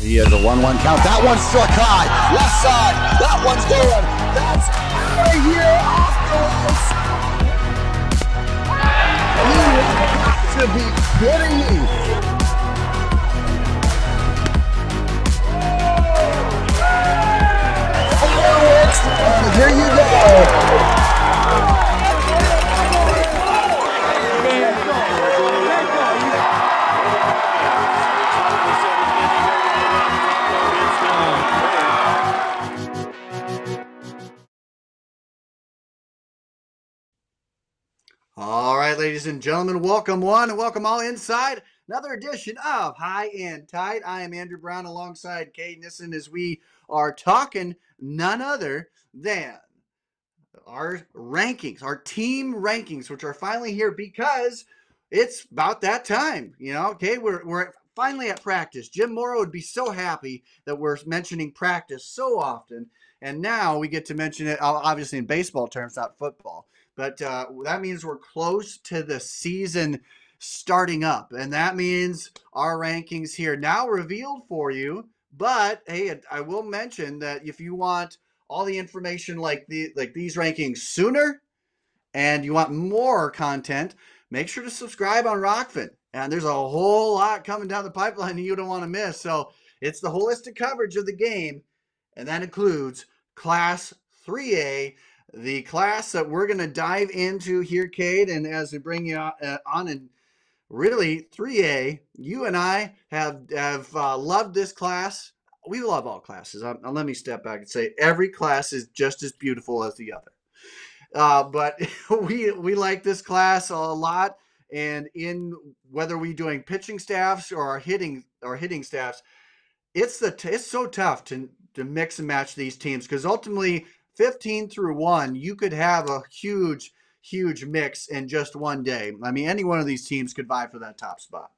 He has a 1-1 count. That one's struck high. Left side. That one's going. That's out of here off the race. You have to be kidding me. Fireworks. Here you go. All right, ladies and gentlemen, welcome one and welcome all inside another edition of High and Tight. I am Andrew Brown alongside Kate Nissen as we are talking none other than our rankings, our team rankings, which are finally here because it's about that time. You know, okay, we're finally at practice. Jim Morrow would be so happy that we're mentioning practice so often, and now we get to mention it, obviously in baseball terms, not football. But that means we're close to the season starting up. And that means our rankings here now revealed for you. But, hey, I will mention that if you want all the information like these rankings sooner and you want more content, make sure to subscribe on Rockfin. And there's a whole lot coming down the pipeline that you don't want to miss. So it's the holistic coverage of the game. And that includes Class 3A. The class that we're going to dive into here, Cade, and as we bring you on, and really 3A, you and I have loved this class. We love all classes. Let me step back and say every class is just as beautiful as the other. But we like this class a lot, and in whether we're doing pitching staffs or our hitting staffs, it's so tough to mix and match these teams because ultimately 15 through 1, you could have a huge mix in just one day. I mean, any one of these teams could vie for that top spot.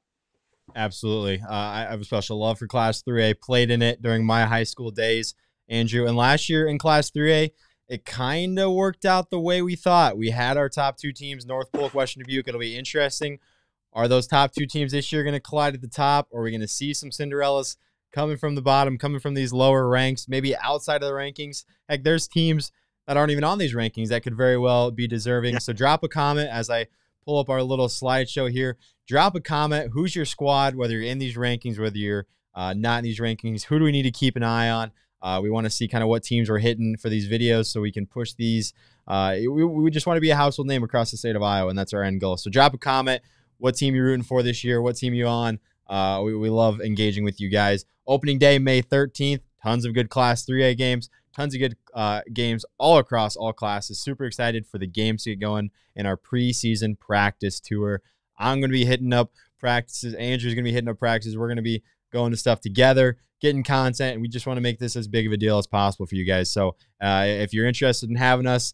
Absolutely. I have a special love for Class 3A. Played in it during my high school days, Andrew. And last year in Class 3A, it kind of worked out the way we thought. We had our top two teams, North Polk, Western Dubuque. It'll be interesting. Are those top two teams this year going to collide at the top? Or are we going to see some Cinderellas coming from the bottom, coming from these lower ranks, maybe outside of the rankings? Heck, there's teams that aren't even on these rankings that could very well be deserving. Yeah. So drop a comment as I pull up our little slideshow here. Drop a comment. Who's your squad, whether you're in these rankings, whether you're not in these rankings? Who do we need to keep an eye on? We want to see kind of what teams we're hitting for these videos so we can push these. We just want to be a household name across the state of Iowa, and that's our end goal. So drop a comment. What team you're rooting for this year? What team you on? We love engaging with you guys. Opening day, May 13th. Tons of good Class 3A games. Tons of good games all across all classes. Super excited for the games to get going in our preseason practice tour. I'm going to be hitting up practices. Andrew's going to be hitting up practices. We're going to be going to stuff together, getting content, and we just want to make this as big of a deal as possible for you guys. So if you're interested in having us,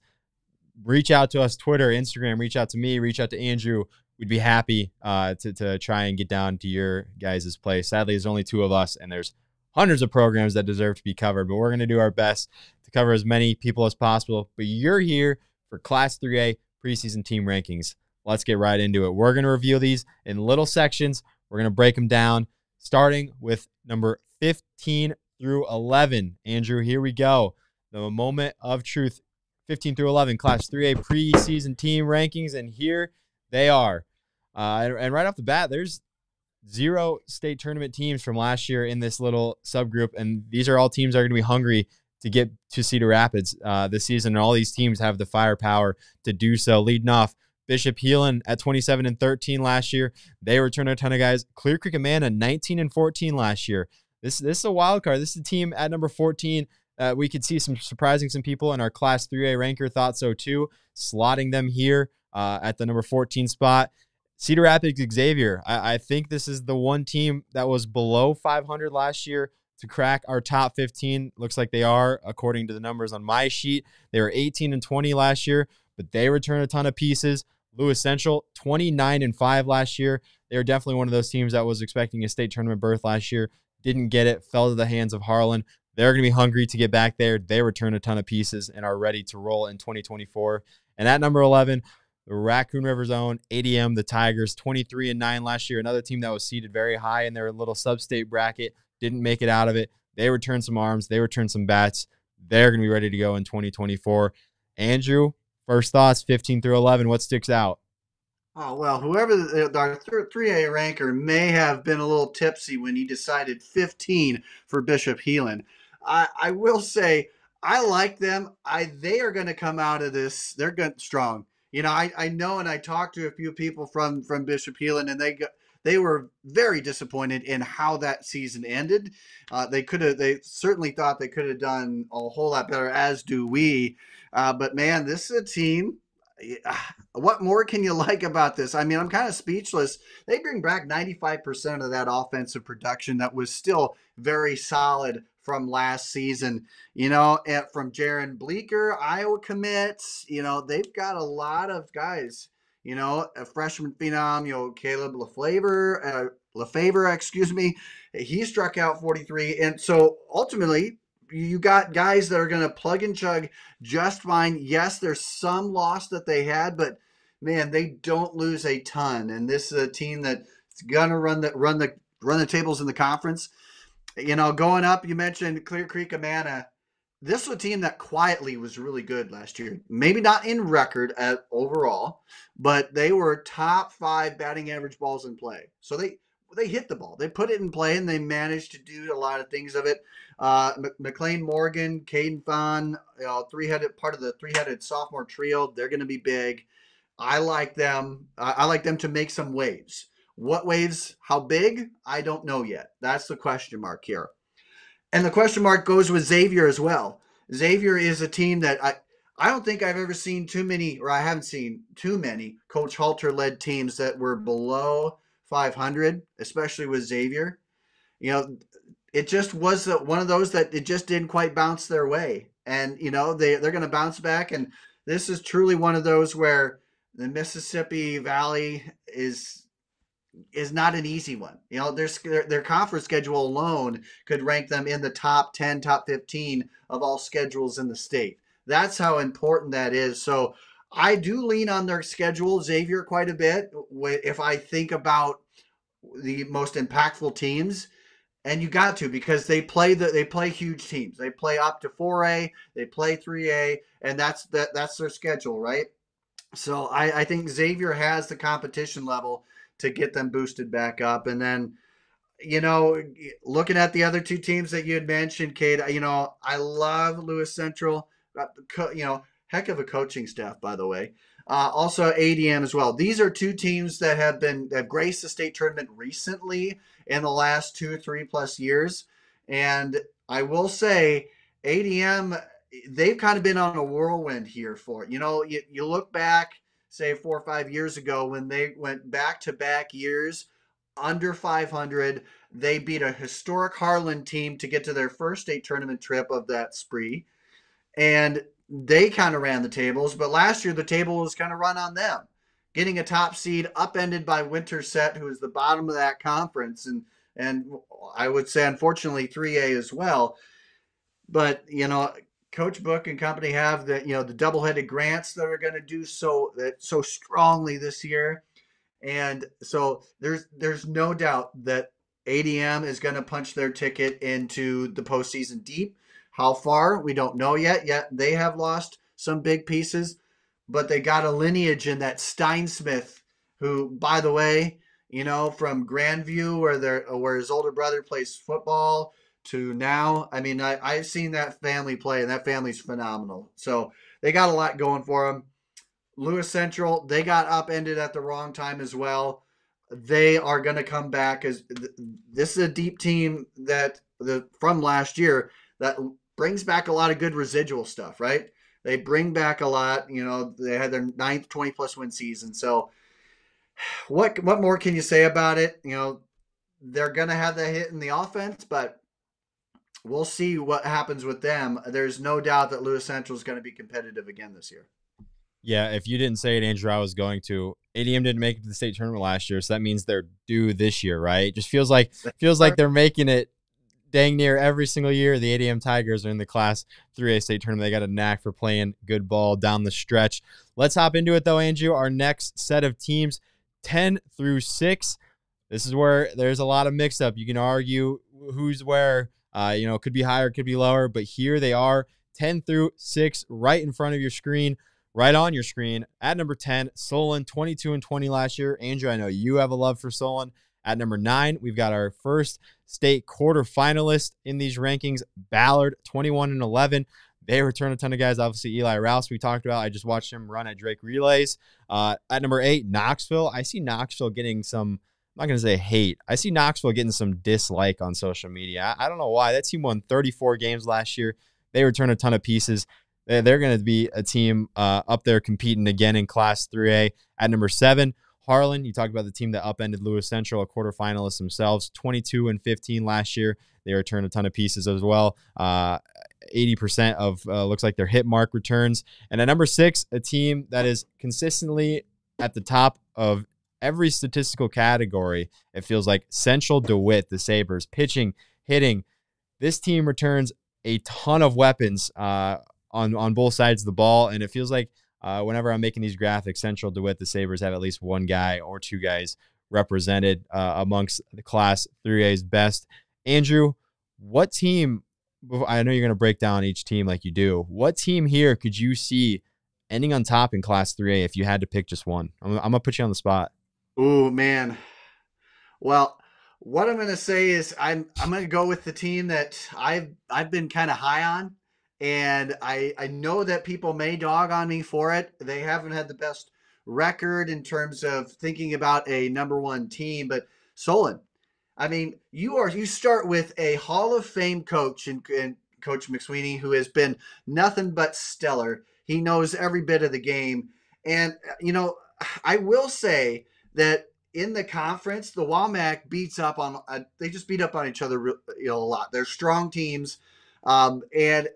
reach out to us, Twitter, Instagram, reach out to me, reach out to Andrew. We'd be happy to try and get down to your guys' place. Sadly, there's only two of us, and there's hundreds of programs that deserve to be covered, but we're going to do our best to cover as many people as possible. But you're here for Class 3A preseason team rankings. Let's get right into it. We're going to review these in little sections. We're going to break them down, starting with number 15 through 11. Andrew, here we go. The moment of truth, 15 through 11, Class 3A preseason team rankings, and here they are. And right off the bat, there's 0 state tournament teams from last year in this little subgroup, and these are all teams that are going to be hungry to get to Cedar Rapids this season, and all these teams have the firepower to do so. Leading off, Bishop Heelan at 27-13 last year. They returned a ton of guys. Clear Creek Amana 19-14 last year. This is a wild card. This is a team at number 14. We could see some people in our Class 3A ranker thought so too, slotting them here at the number 14 spot. Cedar Rapids Xavier, I think this is the one team that was below 500 last year to crack our top 15. Looks like they are, according to the numbers on my sheet. They were 18-20 last year, but they returned a ton of pieces. Lewis Central, 29-5 last year. They were definitely one of those teams that was expecting a state tournament berth last year. Didn't get it, fell to the hands of Harlan. They're going to be hungry to get back there. They return a ton of pieces and are ready to roll in 2024. And at number 11, the Raccoon River Zone, ADM, the Tigers, 23-9 last year. Another team that was seeded very high in their little sub-state bracket. didn't make it out of it. They returned some arms. They returned some bats. They're going to be ready to go in 2024. Andrew, first thoughts, 15 through 11, what sticks out? Oh, well, whoever our 3A ranker may have been a little tipsy when he decided 15 for Bishop Heelan. I will say I like them. They are going to come out of this. They're good, strong. I know, and I talked to a few people from Bishop Heelan, and they were very disappointed in how that season ended. They certainly thought they could have done a whole lot better, as do we. But man, this is a team. What more can you like about this? I mean, I'm kind of speechless. They bring back 95% of that offensive production that was still very solid from last season. From Jaron Bleeker, Iowa commits. They've got a lot of guys. A freshman phenom, Caleb Lefevre, excuse me. He struck out 43. And so ultimately, you got guys that are going to plug and chug just fine. Yes, there's some loss that they had, but man, they don't lose a ton. And this is a team that's going to run the tables in the conference. Going up, you mentioned Clear Creek Amana. This was a team that quietly was really good last year. Maybe not in record overall, but they were top 5 batting average balls in play. So they hit the ball. They put it in play, and they managed to do a lot of things of it. McLean Morgan, Caden Fon, part of the three-headed sophomore trio. They're going to be big. I like them. I like them to make some waves. What waves? How big? I don't know yet. That's the question mark here. And the question mark goes with Xavier as well. Xavier is a team that I don't think I've ever seen too many, or I haven't seen too many Coach Halter-led teams that were below 500, especially with Xavier. It just was one of those that it just didn't quite bounce their way. And, they're going to bounce back. And this is truly one of those where the Mississippi Valley is not an easy one. Their conference schedule alone could rank them in the top 10, top 15 of all schedules in the state. That's how important that is. So I do lean on their schedule, Xavier, quite a bit. If I think about the most impactful teams, and you got to, because they play huge teams. They play up to 4A, they play 3A, and that's their schedule, right? So I think Xavier has the competition level to get them boosted back up. And then, looking at the other two teams that you had mentioned, Kate, I love Lewis Central. Heck of a coaching staff, by the way. Also ADM as well. These are two teams that have graced the state tournament recently in the last 2 or 3 plus years. And I will say ADM, they've kind of been on a whirlwind here for it. You look back, say 4 or 5 years ago, when they went back-to-back years under 500, they beat a historic Harlan team to get to their first state tournament trip of that spree. And they kind of ran the tables, but last year the table was kind of run on them, getting a top seed upended by Winterset, who is the bottom of that conference, and I would say unfortunately 3A as well. But Coach Book and company have the double-headed grants that are going to do so strongly this year, and so there's no doubt that ADM is going to punch their ticket into the postseason deep. How far, we don't know yet. Yet they have lost some big pieces, but they got a lineage in that Steinsmith, who, by the way, from Grandview, where his older brother plays football, to now. I mean, I've seen that family play, and that family's phenomenal. So they got a lot going for them. Lewis Central, they got upended at the wrong time as well. They are going to come back. This is a deep team from last year that brings back a lot of good residual stuff, right? They bring back a lot. They had their 9th 20-plus win season. So what more can you say about it? They're going to have that hit in the offense, but we'll see what happens with them. There's no doubt that Lewis Central is going to be competitive again this year. Yeah, if you didn't say it, Andrew, I was going to. ADM didn't make it to the state tournament last year, so that means they're due this year, right? Just feels like they're making it dang near every single year. The ADM Tigers are in the Class 3A state tournament. They got a knack for playing good ball down the stretch. Let's hop into it, though, Andrew. Our next set of teams, 10 through 6. This is where there's a lot of mix-up. You can argue who's where. It could be higher, it could be lower, but here they are, 10 through 6, right in front of your screen, right on your screen. At number 10, Solon, 22-20 last year. Andrew, I know you have a love for Solon. At number 9, we've got our first state quarterfinalist in these rankings, Ballard, 21-11. They return a ton of guys. Obviously, Eli Rouse, we talked about. I just watched him run at Drake Relays. At number 8, Knoxville. I see Knoxville getting some, I'm not going to say hate. I see Knoxville getting some dislike on social media. I don't know why. That team won 34 games last year. They return a ton of pieces. They're going to be a team up there competing again in Class 3A. At number 7, Harlan. You talked about the team that upended Lewis Central, a quarterfinalist themselves, 22-15 last year. They returned a ton of pieces as well. 80% of looks like their hit mark returns. And at number 6, a team that is consistently at the top of every statistical category. It feels like Central DeWitt, the Sabres, pitching, hitting. This team returns a ton of weapons on both sides of the ball, and it feels like whenever I'm making these graphics, Central DeWitt, the Sabres have at least one guy or two guys represented amongst the Class 3A's best. Andrew, what team, I know you're going to break down each team like you do, what team here could you see ending on top in Class 3A if you had to pick just one? I'm going to put you on the spot. Ooh, man. Well, what I'm going to say is I'm going to go with the team that I've been kind of high on, and I know that people may dog on me for it. They haven't had the best record in terms of thinking about a number one team, but Solon. I mean, you start with a Hall of Fame coach and Coach McSweeney, who has been nothing but stellar. He knows every bit of the game, and I will say that in the conference, the WAMAC beats up on they just beat up on each other a lot. They're strong teams, and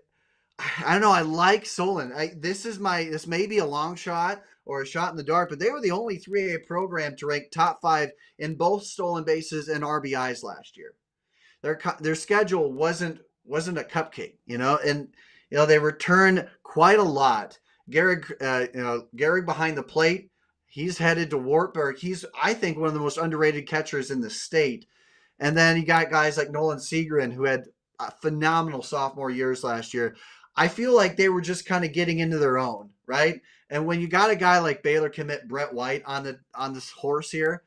I don't know. I like Solon. This may be a long shot or a shot in the dark, but they were the only 3A program to rank top 5 in both stolen bases and RBIs last year. Their schedule wasn't a cupcake, and they return quite a lot. Gehrig behind the plate. He's headed to Wartburg. He's, I think, one of the most underrated catchers in the state. And then you got guys like Nolan Segrin, who had phenomenal sophomore years last year. I feel like they were just kind of getting into their own, right? And when you got a guy like Baylor commit Brett White on this horse here,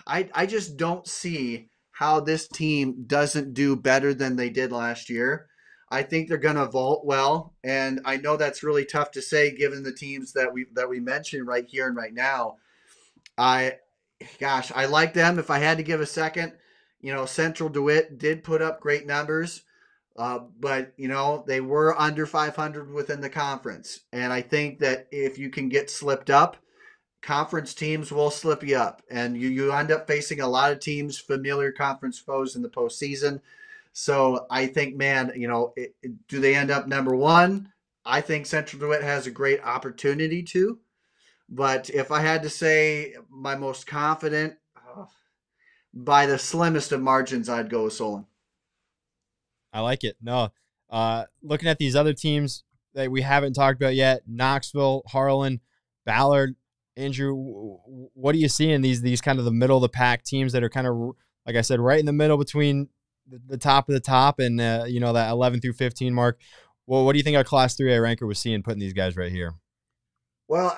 I just don't see how this team doesn't do better than they did last year. I think they're going to vault well, and I know that's really tough to say given the teams that we mentioned right here and right now. I like them. If I had to give a second, Central DeWitt did put up great numbers, but they were under 500 within the conference, and I think that if you can get slipped up, conference teams will slip you up, and you end up facing a lot of teams, familiar conference foes in the postseason. So I think, man, do they end up number one? I think Central DeWitt has a great opportunity to. But if I had to say my most confident, by the slimmest of margins, I'd go with Solon. I like it. No, looking at these other teams that we haven't talked about yet, Knoxville, Harlan, Ballard, Andrew, what do you see in these kind of the middle of the pack teams that are kind of, like I said, right in the middle between the top of the top and that 11 through 15 mark? Well, what do you think our Class 3A ranker was seeing putting these guys right here? Well,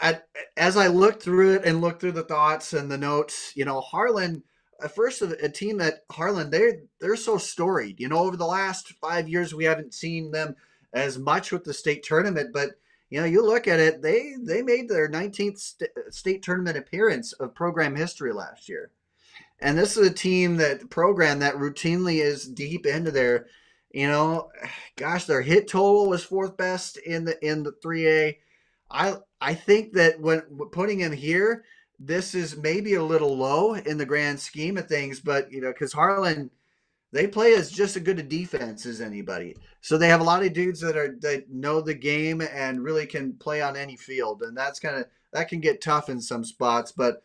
as I looked through it and looked through the thoughts and the notes, Harlan, at first a team that Harlan, they're so storied. Over the last 5 years, we haven't seen them as much with the state tournament, but you look at it, they made their 19th state tournament appearance of program history last year. And this is a program that routinely is deep into their, their hit total was 4th best in the 3A. I think that when putting him here, this is maybe a little low in the grand scheme of things, but because Harlan, they play as just as good a defense as anybody. So they have a lot of dudes that know the game and really can play on any field, and that can get tough in some spots. But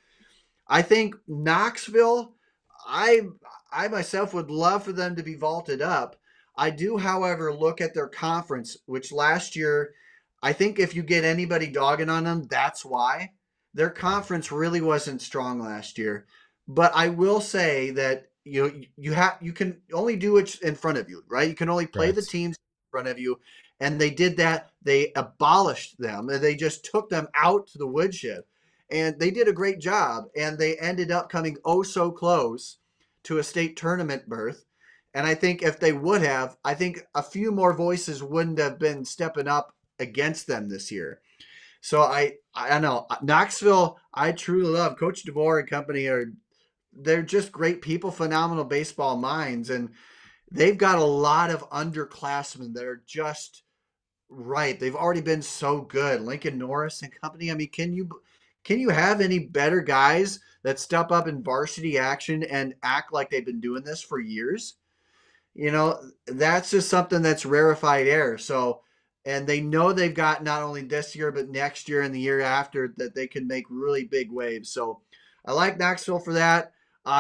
I think Knoxville, I myself would love for them to be vaulted up. I do, however, look at their conference, which last year, I think if you get anybody dogging on them, that's why. Their conference really wasn't strong last year. But I will say that, you can only do it in front of you, right? You can only play the Correct. teams in front of you, and they did that. They abolished them, and they just took them out to the woodshed, and they did a great job. And they ended up coming oh so close to a state tournament berth. And I think if they would have, I think a few more voices wouldn't have been stepping up against them this year. So I don't know, Knoxville. I truly love Coach DeVore and company. They're just great people, phenomenal baseball minds, and they've got a lot of underclassmen that are just right. They've already been so good. Lincoln Norris and company. I mean, can you have any better guys that step up in varsity action and act like they've been doing this for years? That's just something that's rarefied air. So, and they know they've got not only this year, but next year and the year after that they can make really big waves. So I like Knoxville for that.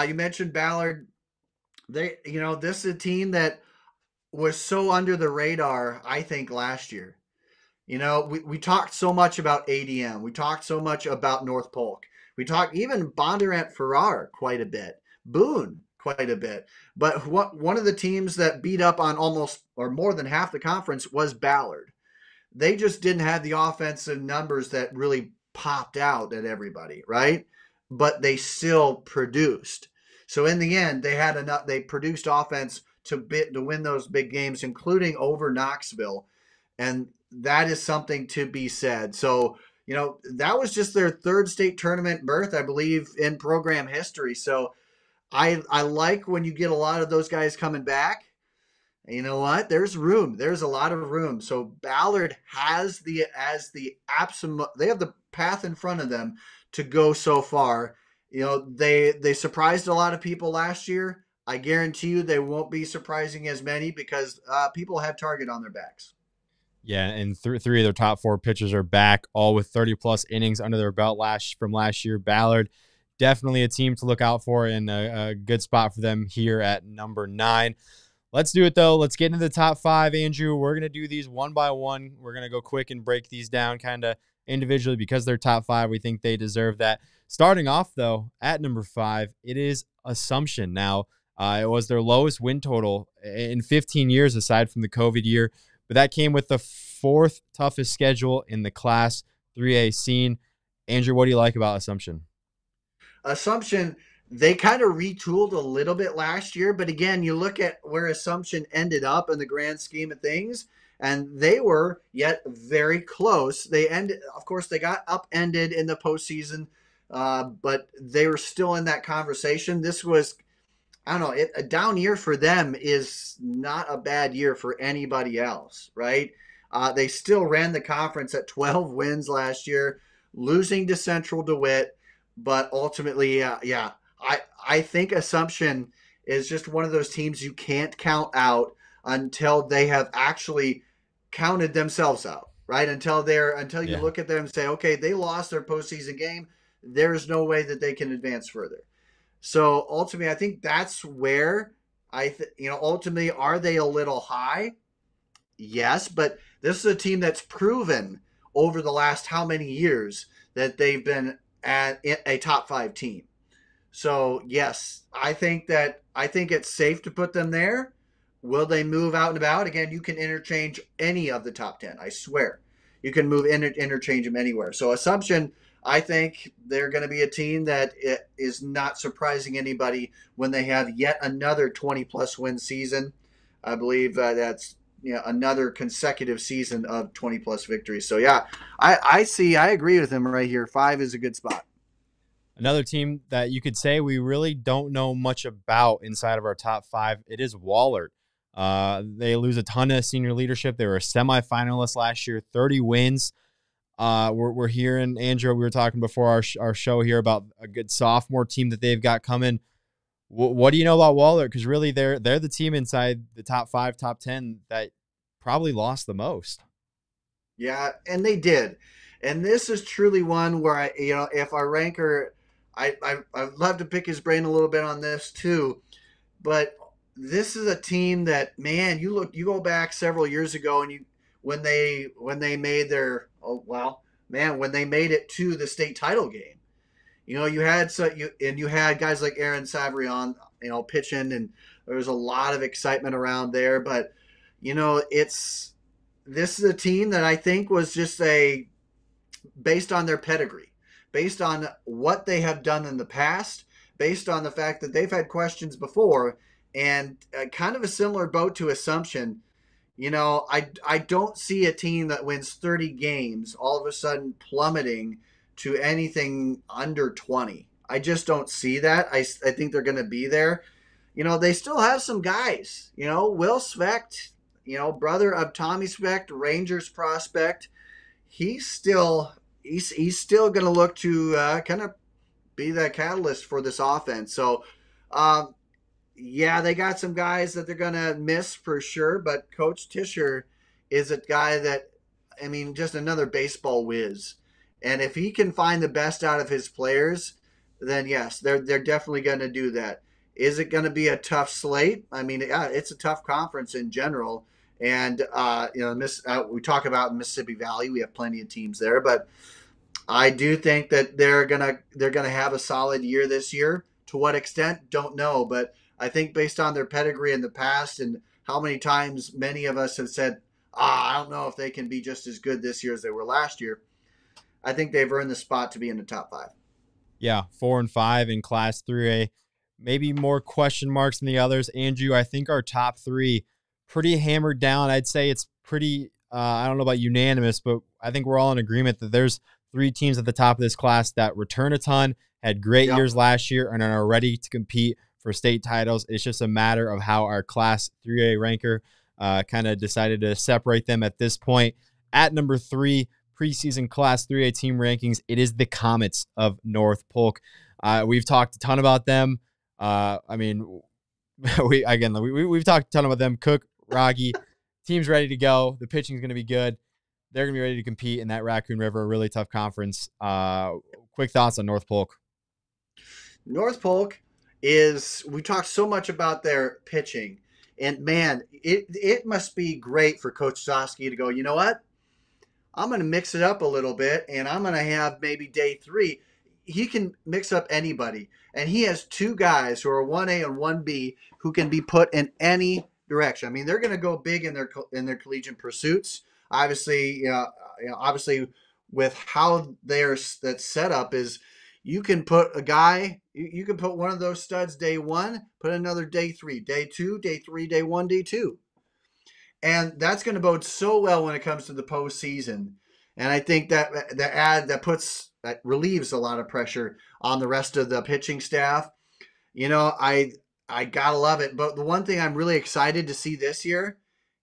You mentioned Ballard. This is a team that was so under the radar, I think, last year. We talked so much about ADM. We talked so much about North Polk. We talked even Bondurant Farrar quite a bit. Boone quite a bit. But one of the teams that beat up on almost or more than half the conference was Ballard. They just didn't have the offensive numbers that really popped out at everybody, right? But they still produced. So in the end, they had enough. They produced offense to win those big games, including over Knoxville, and that is something to be said. So that was just their third state tournament berth, I believe, in program history. So I like when you get a lot of those guys coming back. And you know what? There's room. There's a lot of room. So Ballard has the absolute. They have the path in front of them to go so far. They surprised a lot of people last year. I guarantee you they won't be surprising as many because people have target on their backs. Yeah, and three of their top four pitchers are back, all with 30-plus innings under their belt from last year. Ballard, definitely a team to look out for and a good spot for them here at number 9. Let's do it, though. Let's get into the top 5, Andrew. We're going to do these one by one. We're going to go quick and break these down kind of individually because they're top 5. We think they deserve that. Starting off, though, at number 5, it is Assumption. Now, it was their lowest win total in 15 years aside from the COVID year, but that came with the 4th toughest schedule in the Class 3A scene. Andrew, what do you like about Assumption? Assumption, they kind of retooled a little bit last year, but again, you look at where Assumption ended up in the grand scheme of things, and they were yet very close. Of course, they got upended in the postseason, but they were still in that conversation. This was, I don't know, a down year for them is not a bad year for anybody else, right? They still ran the conference at 12 wins last year, losing to Central DeWitt, but ultimately, I think Assumption is just one of those teams you can't count out until they have actually counted themselves out, right? Until you look at them and say, okay, they lost their postseason game. There's no way that they can advance further. So ultimately, I think that's where ultimately, are they a little high? Yes, but this is a team that's proven over the last how many years that they've been at a top 5 team. So yes, I think it's safe to put them there. Will they move out and about? Again, you can interchange any of the top 10. I swear, you can interchange them anywhere. So Assumption, I think they're going to be a team that is not surprising anybody when they have yet another 20-plus win season. I believe that's another consecutive season of 20-plus victories. So yeah, I agree with him right here. 5 is a good spot. Another team that you could say we really don't know much about inside of our top 5, it is Wahlert. They lose a ton of senior leadership. They were a semifinalist last year, 30 wins. We're hearing, Andrew, we were talking before our show here about a good sophomore team that they've got coming. What do you know about Wahlert? Because really they're the team inside the top 5, top 10 that probably lost the most. Yeah, and they did. And this is truly one where if our ranker, I'd love to pick his brain a little bit on this too, but this is a team that, man, you go back several years ago and when they made when they made it to the state title game, you had guys like Aaron Savrion pitching, and there was a lot of excitement around there. But this is a team that I think was just based on their pedigree, based on what they have done in the past, based on the fact that they've had questions before, and kind of a similar boat to Assumption. I don't see a team that wins 30 games all of a sudden plummeting to anything under 20. I just don't see that. I think they're going to be there. They still have some guys. Will Specht, brother of Tommy Specht, Rangers prospect. He's still going to look to kind of be the catalyst for this offense. So, yeah, they got some guys that they're going to miss for sure, but Coach Tischer is a guy that, just another baseball whiz. And if he can find the best out of his players, then yes, they're definitely going to do that. Is it going to be a tough slate? Yeah, it's a tough conference in general. And, we talk about Mississippi Valley. We have plenty of teams there, but I do think that they're gonna have a solid year this year. To what extent, don't know, but I think based on their pedigree in the past and how many times many of us have said, I don't know if they can be just as good this year as they were last year. I think they've earned the spot to be in the top 5. Yeah, 4-5 in Class 3A. Maybe more question marks than the others. Andrew, I think our top 3 pretty hammered down. I'd say it's pretty, I don't know about unanimous, but I think we're all in agreement that there's 3 teams at the top of this class that return a ton, had great years last year, and are ready to compete for state titles. It's just a matter of how our Class 3A ranker kind of decided to separate them at this point. At number 3, preseason Class 3A team rankings, it is the Comets of North Polk. We've talked a ton about them. We've talked a ton about them. Cook, Rogge, team's ready to go. The pitching's going to be good. They're going to be ready to compete in that Raccoon River, a really tough conference. Quick thoughts on North Polk. North Polk we talked so much about their pitching, and man, it must be great for Coach Zosky to go, you know what? I'm going to mix it up a little bit, and I'm going to have maybe day 3. He can mix up anybody, and he has 2 guys who are 1A and 1B who can be put in any direction. They're going to go big in their collegiate pursuits. Obviously, obviously, with how that setup is, you can put a guy, you can put one of those studs day 1, put another day 3, day 2, day 3, day 1, day 2. And that's going to bode so well when it comes to the postseason. And I think that relieves a lot of pressure on the rest of the pitching staff. I gotta love it. But the one thing I'm really excited to see this year,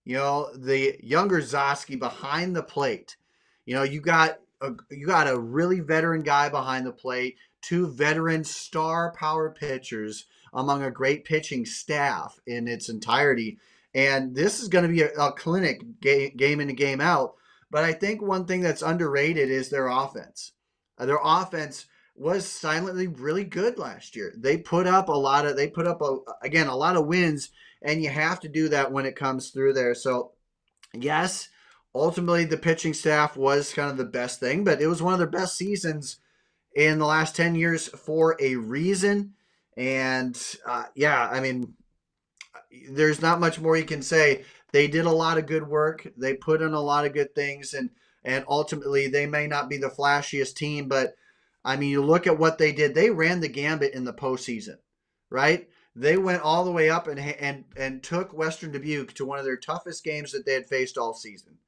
the younger Zosky behind the plate. You got a really veteran guy behind the plate, 2 veteran star power pitchers among a great pitching staff in its entirety. And this is going to be a clinic game in and game out. But I think one thing that's underrated is their offense. Their offense was silently really good last year. They put up a lot of wins, and you have to do that when it comes through there. So, yes, ultimately the pitching staff was kind of the best thing, but it was one of their best seasons in the last 10 years for a reason. And there's not much more you can say. They did a lot of good work. They put in a lot of good things, and ultimately they may not be the flashiest team, but you look at what they did. They ran the gambit in the postseason, right? They went all the way up and took Western Dubuque to one of their toughest games that they had faced all season.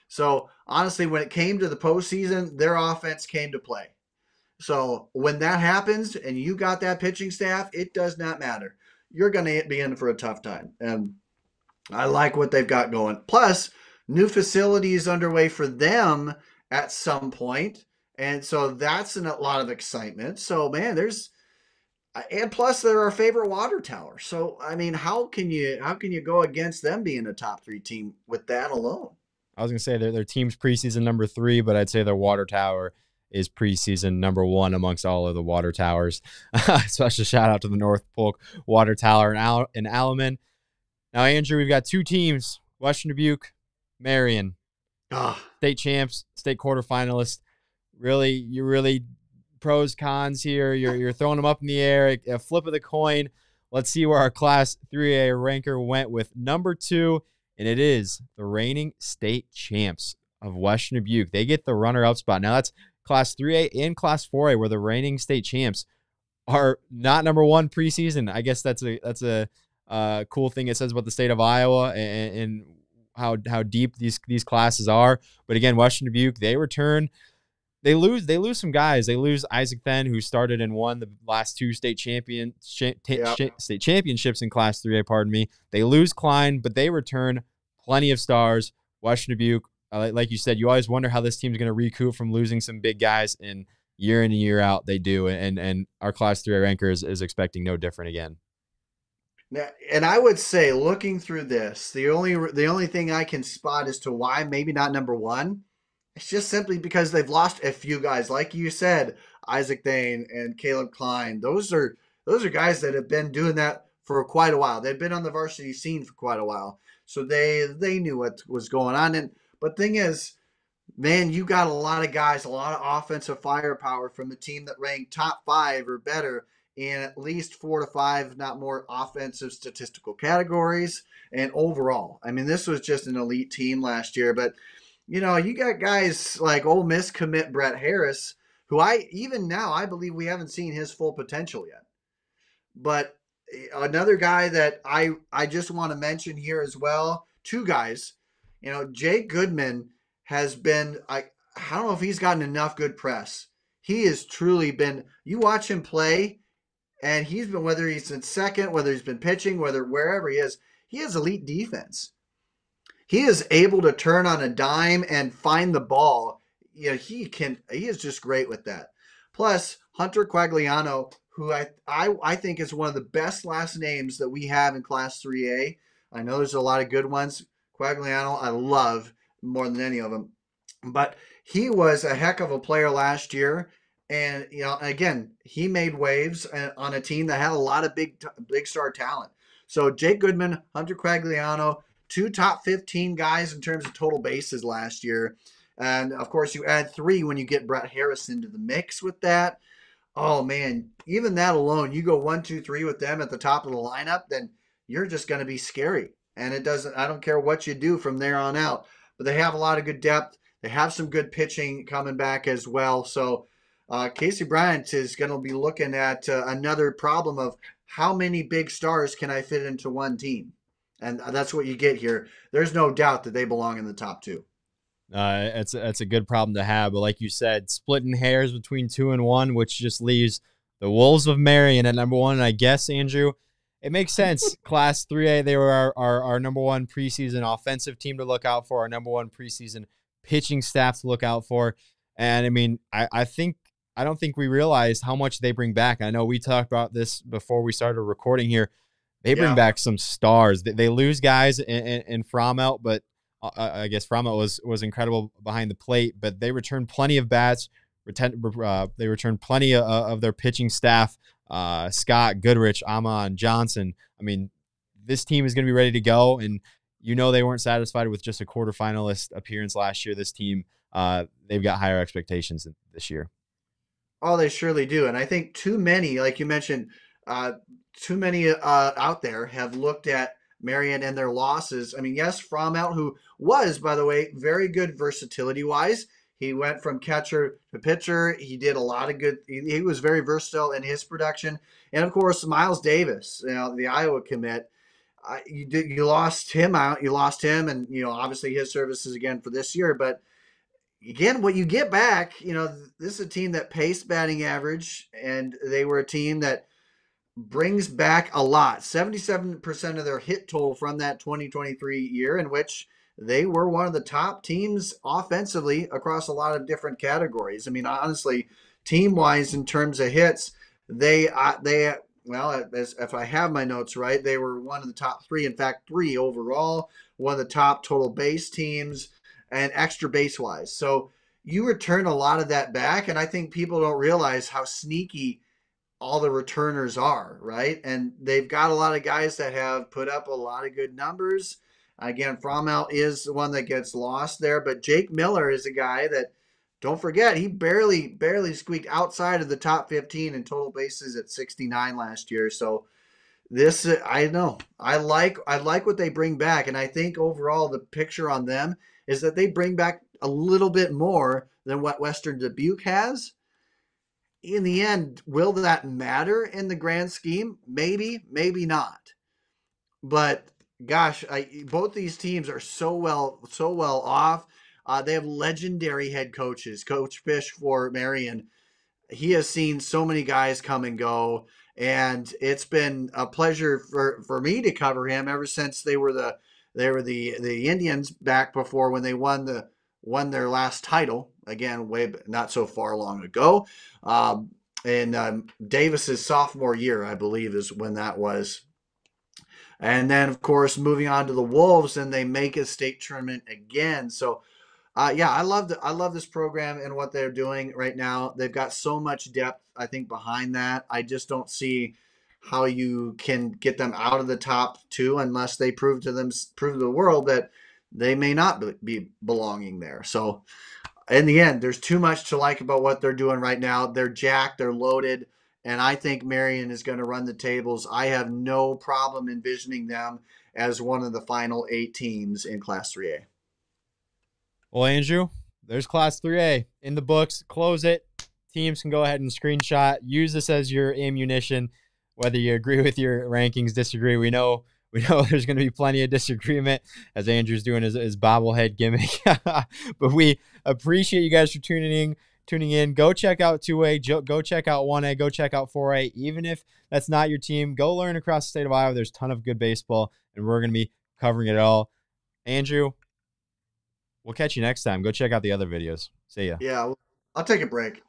So honestly, when it came to the postseason, their offense came to play. So when that happens and you got that pitching staff, it does not matter. You're going to be in for a tough time. And I like what they've got going. Plus, new facilities underway for them at some point. And so that's a lot of excitement. So, man, and plus they're our favorite water tower. So, how can you go against them being a top 3 team with that alone? I was going to say their team's preseason number 3, but I'd say their water tower is preseason number 1 amongst all of the water towers. Special shout out to the North Polk Water Tower in Alaman. Now, Andrew, we've got 2 teams, Western Dubuque, Marion, state champs, state quarterfinalists. Really pros, cons here. You're throwing them up in the air, a flip of the coin. let's see where our Class 3A ranker went with number 2, and it is the reigning state champs of Western Dubuque. They get the runner-up spot. Now that's Class 3A and Class 4A, where the reigning state champs are not number 1 preseason. I guess that's a cool thing it says about the state of Iowa and how deep these classes are. But again, Western Dubuque, they return. They lose some guys. They lose Isaac Then, who started and won the last 2 state championships in Class 3A. Pardon me. They lose Klein, but they return plenty of stars. Western Dubuque, like you said, you always wonder how this team's going to recoup from losing some big guys, and year in and year out they do. And our Class 3A ranker is expecting no different again. Now, and I would say, looking through this, the only thing I can spot as to why maybe not number 1. It's just simply because they've lost a few guys, like you said, Isaac Thane and Caleb Klein. Those are guys that have been doing that for quite a while. They've been on the varsity scene for quite a while, so they knew what was going on. But thing is, man, you got a lot of guys, a lot of offensive firepower from the team that ranked top 5 or better in at least 4 to 5, not more, offensive statistical categories and overall. I mean, this was just an elite team last year, but you got guys like Ole Miss commit Brett Harris, who I believe we haven't seen his full potential yet. But another guy that I just want to mention here as well, 2 guys, Jake Goodman has been, I don't know if he's gotten enough good press. He has truly been, you watch him play, and he's been, whether he's in second, whether he's been pitching, wherever he has elite defense. He is able to turn on a dime and find the ball. He is just great with that. Plus, Hunter Quagliano, who I think is one of the best last names that we have in Class 3A. I know there's a lot of good ones. Quagliano, I love more than any of them. But he was a heck of a player last year. And, again, he made waves on a team that had a lot of big star talent. So Jake Goodman, Hunter Quagliano, 2 top 15 guys in terms of total bases last year. And, of course, you add 3 when you get Brett Harris into the mix with that. Oh, man, even that alone, you go 1, 2, 3 with them at the top of the lineup, then you're just going to be scary. And I don't care what you do from there on out. But they have a lot of good depth. They have some good pitching coming back as well. So Casey Bryant is going to be looking at another problem of how many big stars can I fit into one team? And that's what you get here. There's no doubt that they belong in the top 2. It's a good problem to have, but like you said, splitting hairs between 2 and 1, which just leaves the Wolves of Marion at number 1. And I guess, Andrew, it makes sense. Class 3A, they were our number 1 preseason offensive team to look out for, our number 1 preseason pitching staff to look out for. And I mean, I don't think we realized how much they bring back. I know we talked about this before we started recording here. They bring back some stars. They lose guys in Frommelt, but I guess Frommelt was incredible behind the plate. But they return plenty of bats. They return plenty of their pitching staff. Scott, Goodrich, Amon, Johnson. I mean, this team is going to be ready to go. And they weren't satisfied with just a quarterfinalist appearance last year. This team, they've got higher expectations this year. Oh, they surely do. And I think too many, like you mentioned, too many out there have looked at Marion and their losses. I mean, yes, Frommelt, who was, by the way, very good versatility-wise. He went from catcher to pitcher. He did a lot of good. He was very versatile in his production. And, of course, Miles Davis, the Iowa commit. You lost him out. You lost him, and, obviously his services again for this year. But, again, what you get back, this is a team that paced batting average, and they were a team that brings back a lot. 77% of their hit total from that 2023 year, in which they were one of the top teams offensively across a lot of different categories. I mean, honestly, team-wise in terms of hits, if I have my notes right, they were one of the top 3, in fact, 3 overall, one of the top total base teams, and extra base-wise. So you return a lot of that back, and I think people don't realize how sneaky all the returners are, right? And they've got a lot of guys that have put up a lot of good numbers. Again, Frommelt is the one that gets lost there, but Jake Miller is a guy that, don't forget, he barely squeaked outside of the top 15 in total bases at 69 last year. So This I know. I like what they bring back, and I think overall the picture on them is that they bring back a little bit more than what Western Dubuque has. In the end, will that matter in the grand scheme? Maybe, maybe not. But gosh, both these teams are so well off. They have legendary head coaches. Coach Fish for Marion, he has seen so many guys come and go, and it's been a pleasure for me to cover him ever since they were the Indians back before when they won their last title again, way not so far long ago. And Davis's sophomore year, I believe, is when that was. And then, of course, moving on to the Wolves, and they make a state tournament again. So yeah, I love this program and what they're doing right now. They've got so much depth, I think, behind that. I just don't see how you can get them out of the top two unless they prove to the world that they may not be belonging there. So in the end, there's too much to like about what they're doing right now. They're jacked, they're loaded, and I think Marion is going to run the tables. I have no problem envisioning them as one of the final 8 teams in Class 3A. Well, Andrew, there's Class 3A in the books. Close it. Teams can go ahead and screenshot. Use this as your ammunition. Whether you agree with your rankings, disagree, we know there's going to be plenty of disagreement as Andrew's doing his bobblehead gimmick. But we appreciate you guys for tuning in. Go check out 2A, go check out 1A, go check out 4A. Even if that's not your team, go learn across the state of Iowa. There's a ton of good baseball, and we're going to be covering it all. Andrew, we'll catch you next time. Go check out the other videos. See ya. Yeah, I'll take a break.